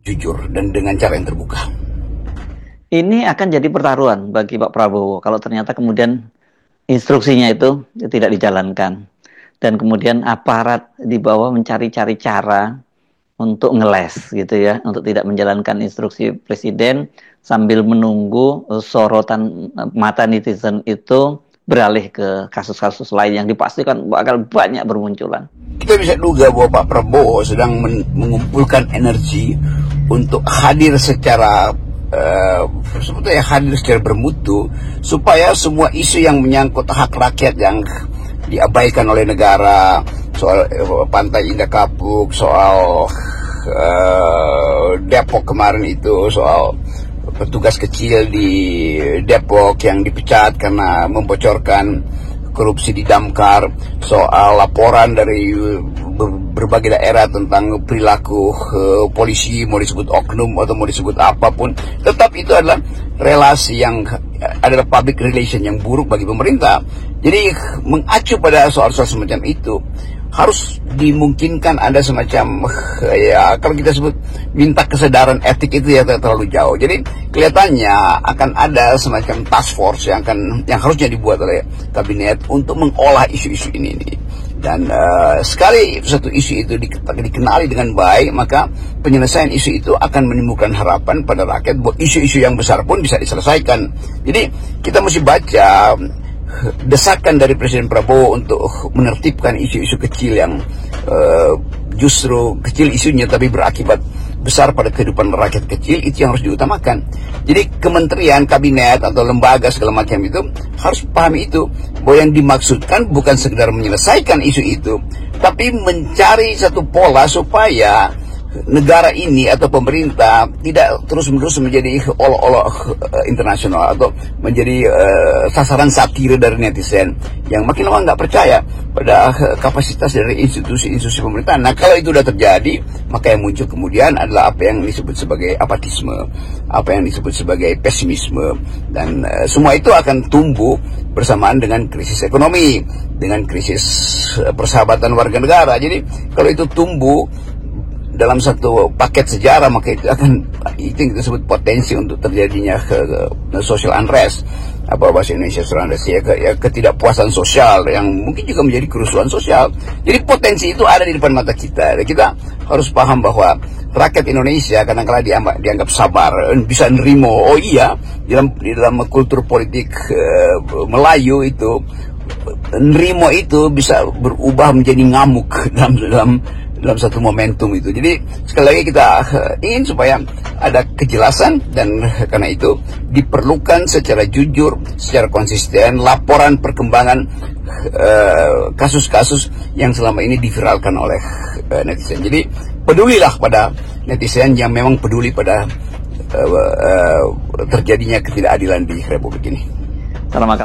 jujur dan dengan cara yang terbuka. Ini akan jadi pertaruhan bagi Pak Prabowo kalau ternyata kemudian instruksinya itu tidak dijalankan. Dan kemudian aparat di bawah mencari-cari cara untuk ngeles gitu ya, untuk tidak menjalankan instruksi presiden sambil menunggu sorotan mata netizen itu beralih ke kasus-kasus lain yang dipastikan bakal banyak bermunculan. Kita bisa duga bahwa Pak Prabowo sedang mengumpulkan energi untuk hadir secara sebetulnya hadir secara bermutu supaya semua isu yang menyangkut hak rakyat yang diabaikan oleh negara, soal Pantai Indah Kapuk, soal Depok kemarin itu, soal petugas kecil di Depok yang dipecat karena membocorkan korupsi di Damkar, soal laporan dari berbagai daerah tentang perilaku polisi, mau disebut oknum atau mau disebut apapun, tetap itu adalah relasi yang adalah public relation yang buruk bagi pemerintah. Jadi mengacu pada soal-soal semacam itu harus dimungkinkan ada semacam ya kalau kita sebut minta kesadaran etik itu ya terlalu jauh. Jadi kelihatannya akan ada semacam task force yang harusnya dibuat oleh kabinet untuk mengolah isu-isu ini. Dan sekali satu isu itu dikenali dengan baik, maka penyelesaian isu itu akan menimbulkan harapan pada rakyat bahwa isu-isu yang besar pun bisa diselesaikan. Jadi kita mesti baca desakan dari Presiden Prabowo untuk menertibkan isu-isu kecil yang justru kecil isunya tapi berakibat besar pada kehidupan rakyat kecil, itu yang harus diutamakan. Jadi kementerian, kabinet atau lembaga segala macam itu harus pahami itu, bahwa yang dimaksudkan bukan sekedar menyelesaikan isu itu, tapi mencari satu pola supaya negara ini atau pemerintah tidak terus-menerus menjadi olok-olok internasional atau menjadi sasaran satire dari netizen yang makin lama nggak percaya pada kapasitas dari institusi-institusi pemerintahan. Nah, kalau itu sudah terjadi, maka yang muncul kemudian adalah apa yang disebut sebagai apatisme, apa yang disebut sebagai pesimisme, dan semua itu akan tumbuh bersamaan dengan krisis ekonomi, dengan krisis persahabatan warga negara. Jadi kalau itu tumbuh dalam satu paket sejarah, maka itu yang kita sebut potensi untuk terjadinya social unrest, apa bahasa Indonesia social unrest ya, ketidakpuasan sosial yang mungkin juga menjadi kerusuhan sosial. Jadi potensi itu ada di depan mata kita. Dan kita harus paham bahwa rakyat Indonesia kadang-kala dianggap sabar, bisa nerimo. Oh iya, di dalam kultur politik Melayu itu nerimo itu bisa berubah menjadi ngamuk dalam satu momentum itu. Jadi sekali lagi kita ingin supaya ada kejelasan, dan karena itu diperlukan secara jujur, secara konsisten laporan perkembangan kasus-kasus yang selama ini diviralkan oleh netizen. Jadi pedulilah pada netizen yang memang peduli pada terjadinya ketidakadilan di Republik ini. Selamat